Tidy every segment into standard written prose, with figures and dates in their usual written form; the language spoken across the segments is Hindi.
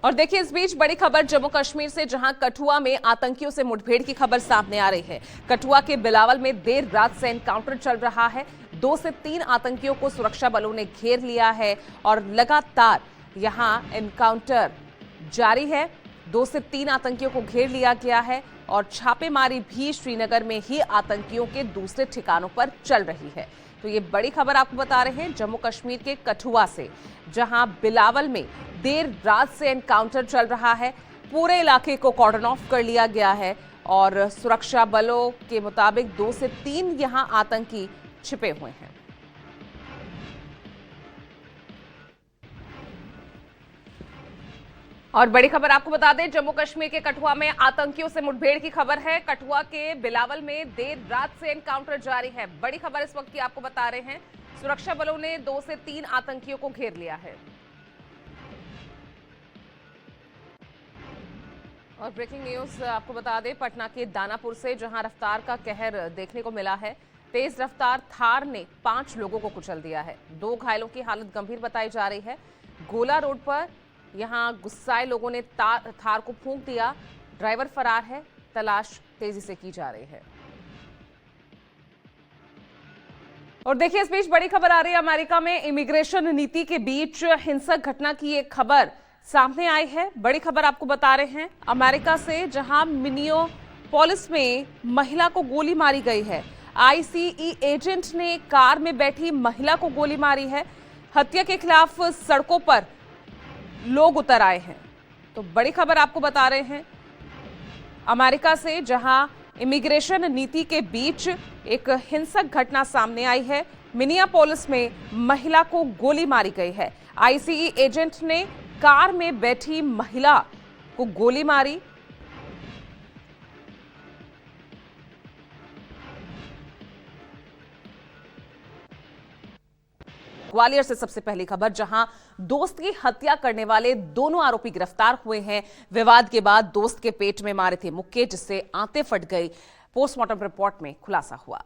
और देखिए इस बीच बड़ी खबर जम्मू कश्मीर से, जहां कठुआ में आतंकियों से मुठभेड़ की खबर सामने आ रही है। कठुआ के बिलावल में देर रात से एनकाउंटर चल रहा है। 2 से 3 आतंकियों को सुरक्षा बलों ने घेर लिया है और लगातार यहां एनकाउंटर जारी है। 2 से 3 आतंकियों को घेर लिया गया है और छापेमारी भी श्रीनगर में ही आतंकियों के दूसरे ठिकानों पर चल रही है। तो ये बड़ी खबर आपको बता रहे हैं जम्मू कश्मीर के कठुआ से, जहां बिलावल में देर रात से एनकाउंटर चल रहा है। पूरे इलाके को कॉर्डन ऑफ कर लिया गया है और सुरक्षा बलों के मुताबिक 2 से 3 यहां आतंकी छिपे हुए हैं। और बड़ी खबर आपको बता दें, जम्मू कश्मीर के कठुआ में आतंकियों से मुठभेड़ की खबर है। कठुआ के बिलावल में देर रात से एनकाउंटर जारी है। बड़ी खबर इस वक्त की आपको बता रहे हैं, सुरक्षा बलों ने 2 से 3 आतंकियों को घेर लिया है। और ब्रेकिंग न्यूज आपको बता दें पटना के दानापुर से, जहां रफ्तार का कहर देखने को मिला है। तेज रफ्तार थार ने 5 लोगों को कुचल दिया है। 2 घायलों की हालत गंभीर बताई जा रही है। गोला रोड पर यहां गुस्साए लोगों ने थार को फूंक दिया। ड्राइवर फरार है, तलाश तेजी से की जा रही है। और देखिए इस बीच बड़ी खबर आ रही है, अमेरिका में इमिग्रेशन नीति के बीच हिंसक घटना की एक खबर सामने आई है। बड़ी खबर आपको बता रहे हैं अमेरिका से, जहां मिनियोपोलिस में महिला को गोली मारी गई है। आईसीई एजेंट ने कार में बैठी महिला को गोली मारी है। हत्या के खिलाफ सड़कों पर लोग उतर आए हैं। तो बड़ी खबर आपको बता रहे हैं अमेरिका से, जहां इमिग्रेशन नीति के बीच एक हिंसक घटना सामने आई है। मिनियापोलिस में महिला को गोली मारी गई है। आईसीई एजेंट ने कार में बैठी महिला को गोली मारी। ग्वालियर से सबसे पहली खबर, जहां दोस्त की हत्या करने वाले दोनों आरोपी गिरफ्तार हुए हैं। विवाद के बाद दोस्त के पेट में मारे थे मुक्के, जिससे आंतें फट गई। पोस्टमार्टम रिपोर्ट में खुलासा हुआ।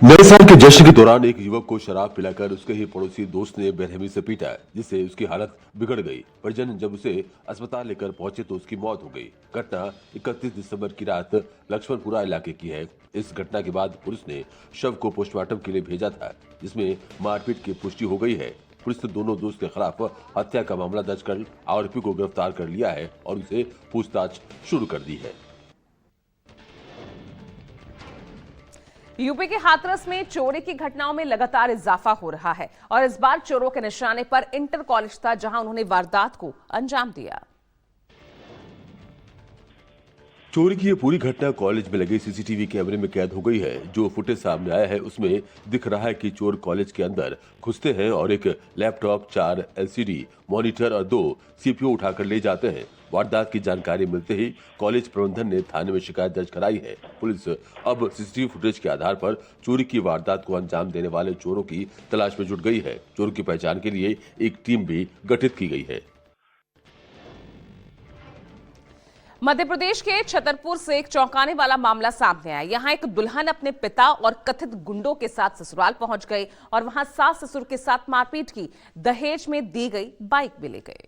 नए साल के जश्न के दौरान एक युवक को शराब पिलाकर उसके ही पड़ोसी दोस्त ने बेरहमी से पीटा, जिससे उसकी हालत बिगड़ गई। परिजन जब उसे अस्पताल लेकर पहुंचे तो उसकी मौत हो गई। घटना 31 दिसंबर की रात लक्ष्मणपुरा इलाके की है। इस घटना के बाद पुलिस ने शव को पोस्टमार्टम के लिए भेजा था, जिसमें मारपीट की पुष्टि हो गई है। पुलिस ने दोनों दोस्त के खिलाफ हत्या का मामला दर्ज कर आरोपी को गिरफ्तार कर लिया है और उसे पूछताछ शुरू कर दी है। यूपी के हाथरस में चोरी की घटनाओं में लगातार इजाफा हो रहा है और इस बार चोरों के निशाने पर इंटर कॉलेज था, जहां उन्होंने वारदात को अंजाम दिया। चोरी की ये पूरी घटना कॉलेज में लगे सीसीटीवी कैमरे में कैद हो गई है। जो फुटेज सामने आया है उसमें दिख रहा है कि चोर कॉलेज के अंदर घुसते हैं और एक लैपटॉप, 4 एलसीडी मॉनिटर और 2 सीपीयू उठाकर ले जाते हैं। वारदात की जानकारी मिलते ही कॉलेज प्रबंधन ने थाने में शिकायत दर्ज कराई है। पुलिस अब सीसीटीवी फुटेज के आधार पर चोरी की वारदात को अंजाम देने वाले चोरों की तलाश में जुट गई है। चोरों की पहचान के लिए एक टीम भी गठित की गई है। मध्य प्रदेश के छतरपुर से एक चौंकाने वाला मामला सामने आया। यहां एक दुल्हन अपने पिता और कथित गुंडों के साथ ससुराल पहुंच गई और वहां सास ससुर के साथ मारपीट की। दहेज में दी गई बाइक भी ले गए।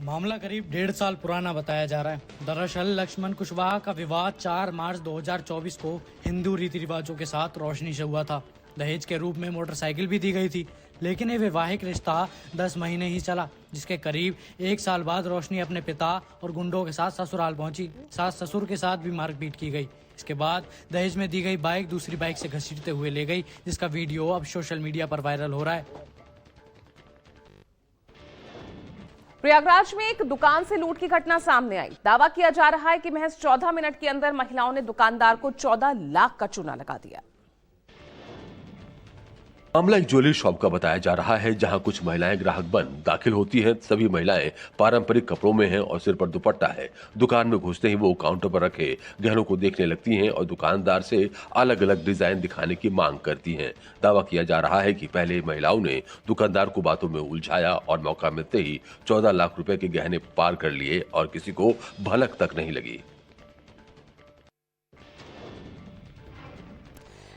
मामला करीब 1.5 साल पुराना बताया जा रहा है। दरअसल लक्ष्मण कुशवाहा का विवाह 4 मार्च 2024 को हिंदू रीति रिवाजों के साथ रोशनी से हुआ था। दहेज के रूप में मोटरसाइकिल भी दी गई थी, लेकिन ये वैवाहिक रिश्ता 10 महीने ही चला, जिसके करीब 1 साल बाद रोशनी अपने पिता और गुंडों के साथ ससुराल पहुंची। सास ससुर के साथ भी मारपीट की गई। इसके बाद दहेज में दी गई बाइक दूसरी बाइक से घसीटते हुए ले गई, जिसका वीडियो अब सोशल मीडिया पर वायरल हो रहा है। प्रयागराज में एक दुकान से लूट की घटना सामने आई। दावा किया जा रहा है कि महज 14 मिनट के अंदर महिलाओं ने दुकानदार को 14 लाख का चूना लगा दिया। मामला एक ज्वेलरी शॉप का बताया जा रहा है, जहां कुछ महिलाएं ग्राहक बन दाखिल होती हैं। सभी महिलाएं पारंपरिक कपड़ों में हैं और सिर पर दुपट्टा है। दुकान में घुसते ही वो काउंटर पर रखे गहनों को देखने लगती हैं और दुकानदार से अलग अलग डिजाइन दिखाने की मांग करती हैं। दावा किया जा रहा है कि पहले महिलाओं ने दुकानदार को बातों में उलझाया और मौका मिलते ही 14 लाख रुपए के गहने पार कर लिए और किसी को भनक तक नहीं लगी।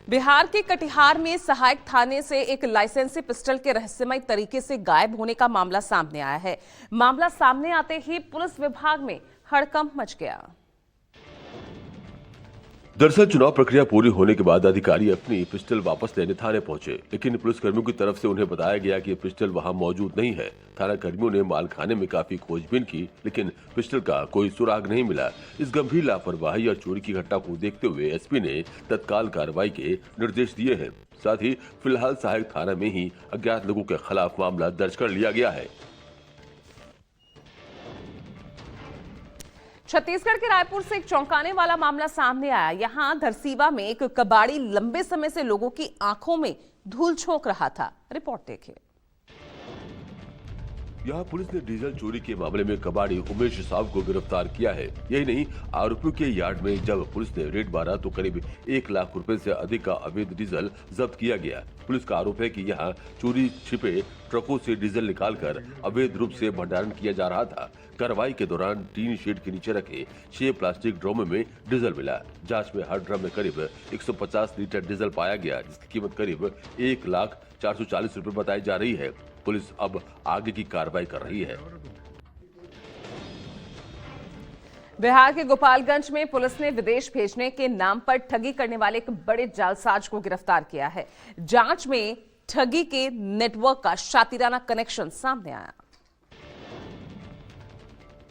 बिहार के कटिहार में सहायक थाने से एक लाइसेंसी पिस्टल के रहस्यमय तरीके से गायब होने का मामला सामने आया है। मामला सामने आते ही पुलिस विभाग में हड़कंप मच गया। दरअसल चुनाव प्रक्रिया पूरी होने के बाद अधिकारी अपनी पिस्टल वापस लेने थाने पहुंचे, लेकिन पुलिसकर्मियों की तरफ से उन्हें बताया गया कि पिस्टल वहां मौजूद नहीं है। थाना कर्मियों ने मालखाने में काफी खोजबीन की, लेकिन पिस्टल का कोई सुराग नहीं मिला। इस गंभीर लापरवाही और चोरी की घटना को देखते हुए एसपी ने तत्काल कार्रवाई के निर्देश दिए हैं। साथ ही फिलहाल सहायक थाना में ही अज्ञात लोगों के खिलाफ मामला दर्ज कर लिया गया है। छत्तीसगढ़ के रायपुर से एक चौंकाने वाला मामला सामने आया। यहां धरसीवा में एक कबाड़ी लंबे समय से लोगों की आंखों में धूल झोंक रहा था। रिपोर्ट देखिए। यहाँ पुलिस ने डीजल चोरी के मामले में कबाड़ी उमेश साहब को गिरफ्तार किया है। यही नहीं, आरोपियों के यार्ड में जब पुलिस ने रेड मारा तो करीब 1 लाख रुपए से अधिक का अवैध डीजल जब्त किया गया। पुलिस का आरोप है कि यहाँ चोरी छिपे ट्रकों से डीजल निकालकर अवैध रूप से भंडारण किया जा रहा था। कार्रवाई के दौरान टीन शेड के नीचे रखे 6 प्लास्टिक ड्रमों में डीजल मिला। जांच में हर ड्रम में करीब 150 लीटर डीजल पाया गया, जिसकी कीमत करीब 1,440,000 रुपए बताई जा रही है। पुलिस अब आगे की कार्रवाई कर रही है। बिहार के गोपालगंज में पुलिस ने विदेश भेजने के नाम पर ठगी करने वाले एक बड़े जालसाज को गिरफ्तार किया है। जांच में ठगी के नेटवर्क का शातिराना कनेक्शन सामने आया।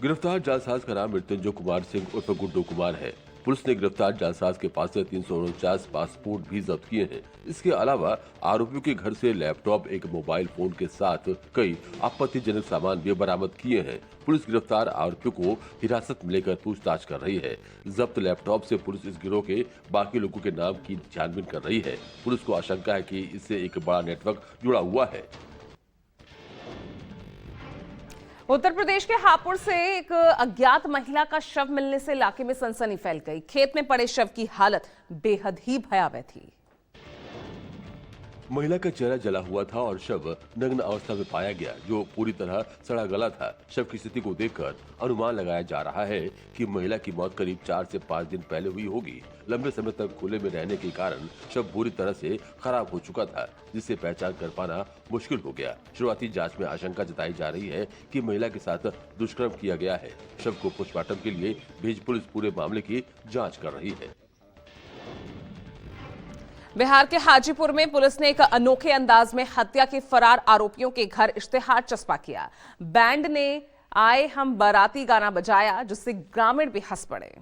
गिरफ्तार जालसाज का नाम मृत्युंजय कुमार सिंह उर्फ गुड्डू कुमार है। पुलिस ने गिरफ्तार जालसाज के पास से 349 पासपोर्ट भी जब्त किए हैं। इसके अलावा आरोपियों के घर से लैपटॉप, एक मोबाइल फोन के साथ कई आपत्तिजनक सामान भी बरामद किए हैं। पुलिस गिरफ्तार आरोपियों को हिरासत में लेकर पूछताछ कर रही है। जब्त लैपटॉप से पुलिस इस गिरोह के बाकी लोगों के नाम की छानबीन कर रही है। पुलिस को आशंका है कि इससे एक बड़ा नेटवर्क जुड़ा हुआ है। उत्तर प्रदेश के हापुड़ से एक अज्ञात महिला का शव मिलने से इलाके में सनसनी फैल गई। खेत में पड़े शव की हालत बेहद ही भयावह थी। महिला का चेहरा जला हुआ था और शव नग्न अवस्था में पाया गया, जो पूरी तरह सड़ा गला था। शव की स्थिति को देखकर अनुमान लगाया जा रहा है कि महिला की मौत करीब 4 से 5 दिन पहले हुई होगी। लंबे समय तक खुले में रहने के कारण शव पूरी तरह से खराब हो चुका था, जिससे पहचान कर पाना मुश्किल हो गया। शुरुआती जांच में आशंका जताई जा रही है कि महिला के साथ दुष्कर्म किया गया है। शव को पोस्टमार्टम के लिए भेज पुलिस पूरे मामले की जाँच कर रही है। बिहार के हाजीपुर में पुलिस ने एक अनोखे अंदाज में हत्या के फरार आरोपियों के घर इश्तेहार चस्पा किया। बैंड ने आए हम बाराती गाना बजाया, जिससे ग्रामीण भी हंस पड़े।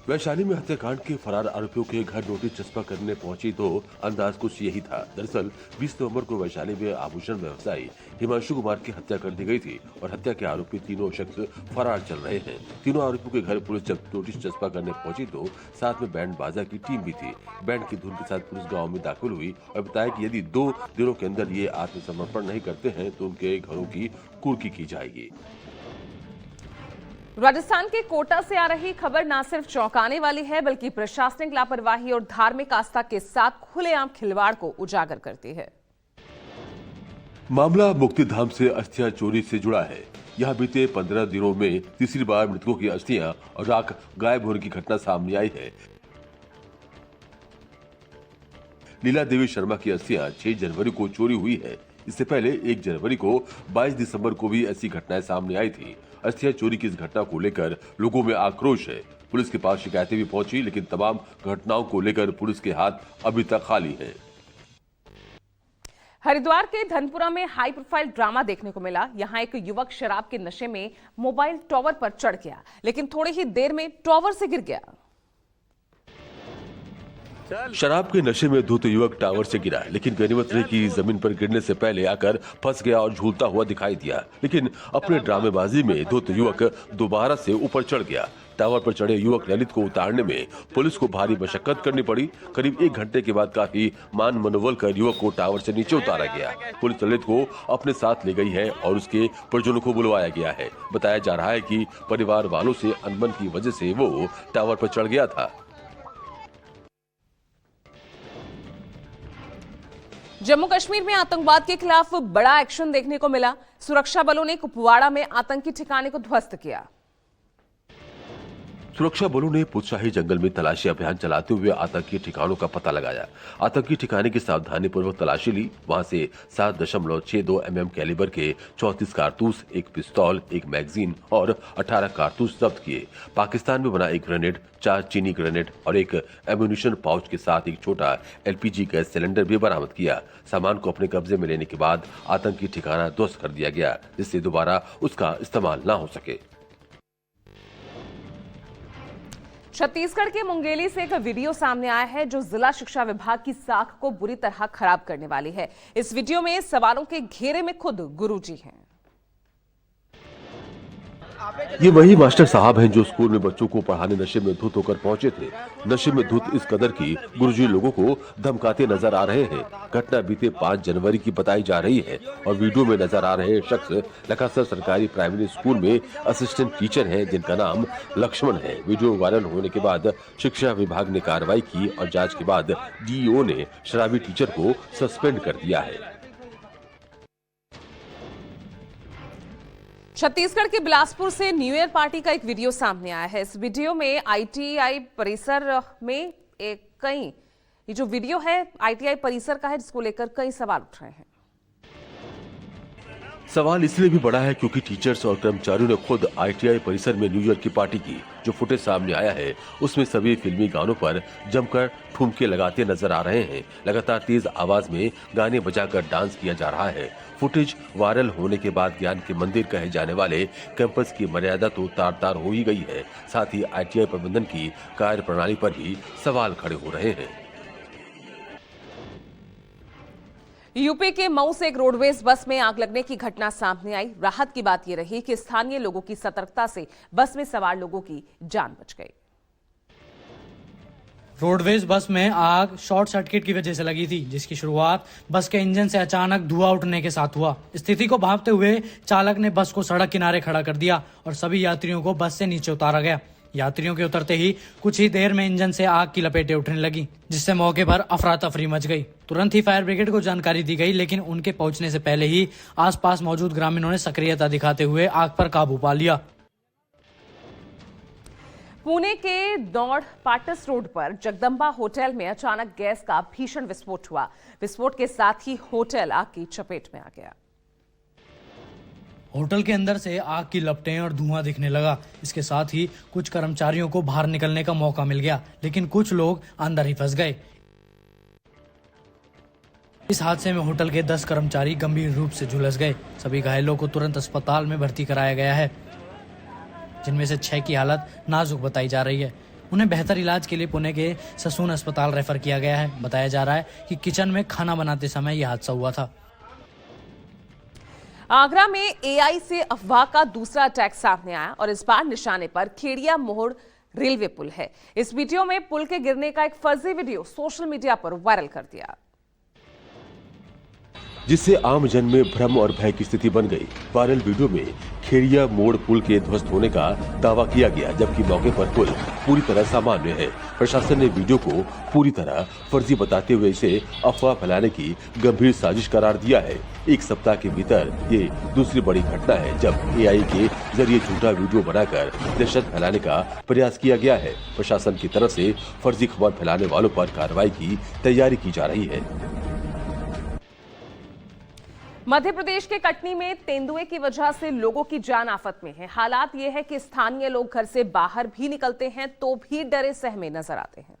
वैशाली में हत्याकांड के फरार आरोपियों के घर नोटिस चस्पा करने पहुंची तो अंदाज कुछ यही था। दरअसल 20 नवंबर को वैशाली में आभूषण व्यवसायी हिमांशु कुमार की हत्या कर दी गई थी और हत्या के आरोपी तीनों शख्स फरार चल रहे हैं। तीनों आरोपियों के घर पुलिस जब नोटिस चस्पा करने पहुंची तो साथ में बैंड बाजा की टीम भी थी। बैंड की धुन के साथ पुलिस गाँव में दाखिल हुई और बताया कि यदि 2 दिनों के अंदर ये आत्मसमर्पण नहीं करते हैं तो उनके घरों की कुर्की की जाएगी। राजस्थान के कोटा से आ रही खबर न सिर्फ चौंकाने वाली है, बल्कि प्रशासनिक लापरवाही और धार्मिक आस्था के साथ खुलेआम खिलवाड़ को उजागर करती है। मामला मुक्तिधाम से अस्थियां चोरी से जुड़ा है। यहाँ बीते 15 दिनों में तीसरी बार मृतकों की अस्थियां और राख गायब होने की घटना सामने आई है। लीला देवी शर्मा की अस्थियां 6 जनवरी को चोरी हुई है। इससे पहले 1 जनवरी को 22 दिसंबर को भी ऐसी घटनाएं सामने आई थी। अस्थियां चोरी की इस घटना को लेकर लोगों में आक्रोश है। पुलिस के पास शिकायतें भी पहुंची, लेकिन तमाम घटनाओं को लेकर पुलिस के हाथ अभी तक खाली हैं। हरिद्वार के धनपुरा में हाई प्रोफाइल ड्रामा देखने को मिला। यहां एक युवक शराब के नशे में मोबाइल टावर पर चढ़ गया, लेकिन थोड़ी ही देर में टावर से गिर गया। शराब के नशे में धुत युवक टावर से गिरा, लेकिन गनीमत रही कि जमीन पर गिरने से पहले आकर फंस गया और झूलता हुआ दिखाई दिया। लेकिन अपने ड्रामेबाजी में धुत युवक दोबारा से ऊपर चढ़ गया। टावर पर चढ़े युवक ललित को उतारने में पुलिस को भारी मशक्कत करनी पड़ी। करीब 1 घंटे के बाद काफी मान मनोबल कर युवक को टावर से नीचे उतारा गया। पुलिस ललित को अपने साथ ले गई है और उसके परिजनों को बुलवाया गया है। बताया जा रहा है कि परिवार वालों से अनबन की वजह से वो टावर पर चढ़ गया था। जम्मू कश्मीर में आतंकवाद के खिलाफ बड़ा एक्शन देखने को मिला। सुरक्षा बलों ने कुपवाड़ा में आतंकी ठिकाने को ध्वस्त किया। सुरक्षा बलों ने पुतशाही जंगल में तलाशी अभियान चलाते हुए आतंकी ठिकानों का पता लगाया। आतंकी ठिकाने की सावधानीपूर्वक तलाशी ली। वहां से 7.62 mm कैलिबर के 34 कारतूस, एक पिस्तौल, एक मैगजीन और 18 कारतूस जब्त किए। पाकिस्तान में बना एक ग्रेनेड, 4 चीनी ग्रेनेड और एक एम्यूनिशन पाउच के साथ एक छोटा LPG गैस सिलेंडर भी बरामद किया। सामान को अपने कब्जे में लेने के बाद आतंकी ठिकाना ध्वस्त कर दिया गया, जिससे दोबारा उसका इस्तेमाल न हो सके। छत्तीसगढ़ के मुंगेली से एक वीडियो सामने आया है जो जिला शिक्षा विभाग की साख को बुरी तरह खराब करने वाली है। इस वीडियो में सवालों के घेरे में खुद गुरुजी हैं। ये वही मास्टर साहब हैं जो स्कूल में बच्चों को पढ़ाने नशे में धुत होकर पहुंचे थे। नशे में धुत इस कदर की गुरुजी लोगों को धमकाते नजर आ रहे हैं। घटना बीते 5 जनवरी की बताई जा रही है और वीडियो में नजर आ रहे शख्स लखासर सरकारी प्राइमरी स्कूल में असिस्टेंट टीचर हैं, जिनका नाम लक्ष्मण है। वीडियो वायरल होने के बाद शिक्षा विभाग ने कार्रवाई की और जाँच के बाद DEO ने शराबी टीचर को सस्पेंड कर दिया है। छत्तीसगढ़ के बिलासपुर से न्यू ईयर पार्टी का एक वीडियो सामने आया है। इस वीडियो में ITI परिसर में ये जो वीडियो है ITI परिसर का है, जिसको लेकर कई सवाल उठ रहे हैं। सवाल इसलिए भी बड़ा है क्योंकि टीचर्स और कर्मचारियों ने खुद ITI परिसर में न्यू ईयर की पार्टी की। जो फुटेज सामने आया है उसमें सभी फिल्मी गानों पर जमकर ठुमके लगाते नजर आ रहे हैं। लगातार तेज आवाज में गाने बजाकर डांस किया जा रहा है। फुटेज वायरल होने के बाद ज्ञान के मंदिर कहे जाने वाले कैंपस की मर्यादा तो तार तार हो ही गई है। साथ ही ITI प्रबंधन की कार्यप्रणाली पर भी सवाल खड़े हो रहे हैं। यूपी के मऊ से एक रोडवेज बस में आग लगने की घटना सामने आई। राहत की बात यह रही कि स्थानीय लोगों की सतर्कता से बस में सवार लोगों की जान बच गई। रोडवेज बस में आग शॉर्ट सर्किट की वजह से लगी थी, जिसकी शुरुआत बस के इंजन से अचानक धुआं उठने के साथ हुआ। स्थिति को भांपते हुए चालक ने बस को सड़क किनारे खड़ा कर दिया और सभी यात्रियों को बस से नीचे उतारा गया। यात्रियों के उतरते ही कुछ ही देर में इंजन से आग की लपेटें उठने लगी, जिससे मौके पर अफरा तफरी मच गई। तुरंत ही फायर ब्रिगेड को जानकारी दी गई, लेकिन उनके पहुंचने से पहले ही आसपास मौजूद ग्रामीणों ने सक्रियता दिखाते हुए आग पर काबू पा लिया। पुणे के दौड़ पाटस रोड पर जगदम्बा होटल में अचानक गैस का भीषण विस्फोट हुआ। विस्फोट के साथ ही होटल आग की चपेट में आ गया। होटल के अंदर से आग की लपटें और धुआं दिखने लगा। इसके साथ ही कुछ कर्मचारियों को बाहर निकलने का मौका मिल गया, लेकिन कुछ लोग अंदर ही फंस गए। इस हादसे में होटल के 10 कर्मचारी गंभीर रूप से झुलस गए। सभी घायलों को तुरंत अस्पताल में भर्ती कराया गया है, जिनमें से 6 की हालत नाजुक बताई जा रही है। उन्हें बेहतर इलाज के लिए पुणे के ससून अस्पताल रेफर किया गया है। बताया जा रहा है कि किचन में खाना बनाते समय यह हादसा हुआ था। आगरा में AI से अफवाह का दूसरा अटैक सामने आया और इस बार निशाने पर खेड़िया मोड़ रेलवे पुल है। इस वीडियो में पुल के गिरने का एक फर्जी वीडियो सोशल मीडिया पर वायरल कर दिया, जिससे आम जन में भ्रम और भय की स्थिति बन गई। वायरल वीडियो में खेड़िया मोड़ पुल के ध्वस्त होने का दावा किया गया, जबकि मौके पर पुल पूरी तरह सामान्य है। प्रशासन ने वीडियो को पूरी तरह फर्जी बताते हुए इसे अफवाह फैलाने की गंभीर साजिश करार दिया है। एक सप्ताह के भीतर ये दूसरी बड़ी घटना है जब AI के जरिए झूठा वीडियो बनाकर दहशत फैलाने का प्रयास किया गया है। प्रशासन की तरफ से फर्जी खबर फैलाने वालों पर कार्रवाई की तैयारी की जा रही है। मध्य प्रदेश के कटनी में तेंदुए की वजह से लोगों की जान आफत में है। हालात ये है कि स्थानीय लोग घर से बाहर भी निकलते हैं तो भी डरे सहमे नजर आते हैं।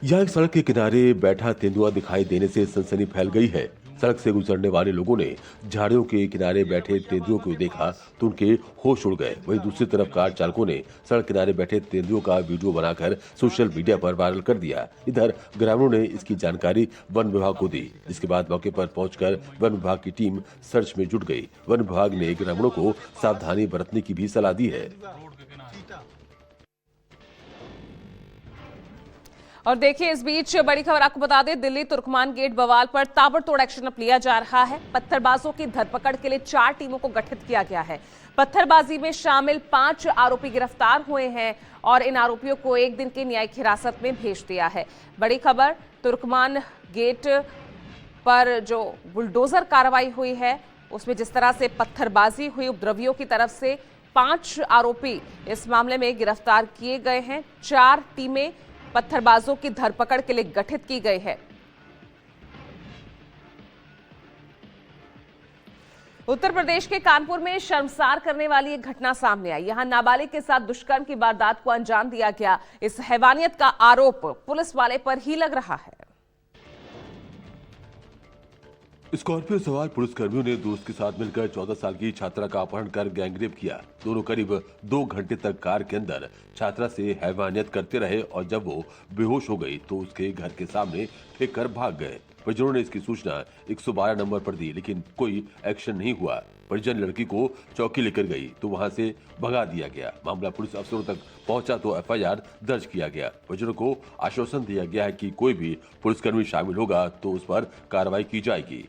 यहाँ एक सड़क के किनारे बैठा तेंदुआ दिखाई देने से सनसनी फैल गई है। सड़क से गुजरने वाले लोगों ने झाड़ियों के किनारे बैठे तेंदुओं को देखा तो उनके होश उड़ गए। वहीं दूसरी तरफ कार चालकों ने सड़क किनारे बैठे तेंदुओं का वीडियो बनाकर सोशल मीडिया पर वायरल कर दिया। इधर ग्रामीणों ने इसकी जानकारी वन विभाग को दी, जिसके बाद मौके पर पहुंचकर वन विभाग की टीम सर्च में जुट गई। वन विभाग ने ग्रामीणों को सावधानी बरतने की भी सलाह दी है। और देखिए, इस बीच बड़ी खबर आपको बता दें, दिल्ली तुर्कमान गेट बवाल पर ताबड़तोड़ एक्शन अब लिया जा रहा है। पत्थरबाजों की धरपकड़ के लिए 4 टीमों को गठित किया गया है। पत्थरबाजी में शामिल 5 आरोपी गिरफ्तार हुए हैं और इन आरोपियों को 1 दिन की न्यायिक हिरासत में भेज दिया है। बड़ी खबर, तुर्कमान गेट पर जो बुलडोजर कार्रवाई हुई है उसमें जिस तरह से पत्थरबाजी हुई, उपद्रवियों की तरफ से 5 आरोपी इस मामले में गिरफ्तार किए गए हैं। 4 टीमें पत्थरबाजों की धरपकड़ के लिए गठित की गई है। उत्तर प्रदेश के कानपुर में शर्मसार करने वाली एक घटना सामने आई। यहां नाबालिग के साथ दुष्कर्म की वारदात को अंजाम दिया गया। इस हैवानियत का आरोप पुलिस वाले पर ही लग रहा है। स्कॉर्पियो सवार पुलिसकर्मियों ने दोस्त के साथ मिलकर 14 साल की छात्रा का अपहरण कर गैंगरेप किया। दोनों करीब 2 घंटे तक कार के अंदर छात्रा से हैवानियत करते रहे और जब वो बेहोश हो गई तो उसके घर के सामने फेंक कर भाग गए। परिजनों ने इसकी सूचना 112 नंबर पर दी, लेकिन कोई एक्शन नहीं हुआ। परिजन लड़की को चौकी लेकर गई तो वहां से भगा दिया गया। मामला पुलिस अफसरों तक पहुंचा तो एफआईआर दर्ज किया गया। परिजनों को आश्वासन दिया गया है कि कोई भी पुलिसकर्मी शामिल होगा तो उस पर कार्रवाई की जाएगी।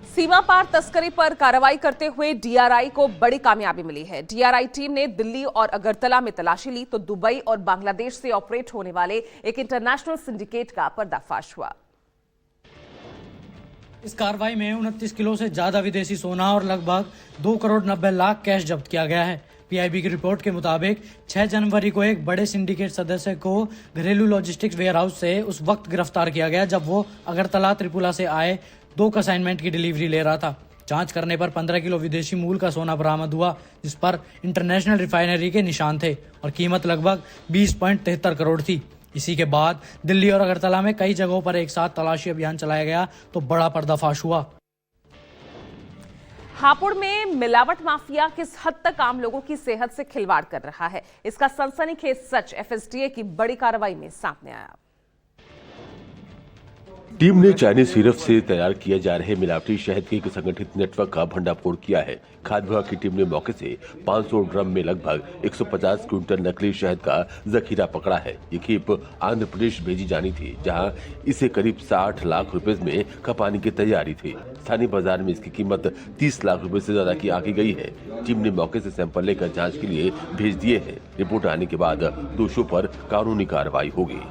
सीमा पार तस्करी पर कार्रवाई करते हुए डीआरआई को बड़ी कामयाबी मिली है। डीआरआई टीम ने दिल्ली और अगरतला में तलाशी ली तो दुबई और बांग्लादेश से ऑपरेट होने वाले एक इंटरनेशनल सिंडिकेट का पर्दाफाश हुआ। इस कार्रवाई में 29 किलो से ज्यादा विदेशी सोना और लगभग 2 करोड़ 90 लाख कैश जब्त किया गया है। पीआईबी की रिपोर्ट के मुताबिक 6 जनवरी को एक बड़े सिंडिकेट सदस्य को घरेलू लॉजिस्टिक्स वेयरहाउस से उस वक्त गिरफ्तार किया गया जब वो अगरतला त्रिपुरा से आए 2 कंसाइनमेंट की डिलीवरी ले रहा था। जांच करने पर 15 किलो विदेशी मूल का सोना बरामद हुआ, जिस पर इंटरनेशनल रिफाइनरी के निशान थे और कीमत लगभग 20.73 करोड़ थी। इसी के बाद दिल्ली और अगरतला में कई जगहों पर एक साथ तलाशी अभियान चलाया गया तो बड़ा पर्दाफाश हुआ। हापुड़ में मिलावट माफिया किस हद तक आम लोगों की सेहत से खिलवाड़ कर रहा है, इसका सनसनीखेज सच एफएसडीए की बड़ी कार्रवाई में सामने आया। टीम ने चाइनीज सिरप से तैयार किए जा रहे मिलावटी शहद के एक संगठित नेटवर्क का भंडाफोड़ किया है। खाद्य विभाग की टीम ने मौके से 500 ड्रम में लगभग 150 क्विंटल नकली शहद का जखीरा पकड़ा है। ये खेप आंध्र प्रदेश भेजी जानी थी, जहां इसे करीब 60 लाख रुपए में खपाने की तैयारी थी। स्थानीय बाजार में इसकी कीमत 30 लाख रुपए से ज्यादा की आंकी गई है। टीम ने मौके से सैंपल लेकर जाँच के लिए भेज दिए हैं। रिपोर्ट आने के बाद दोषियों पर कानूनी कार्रवाई होगी।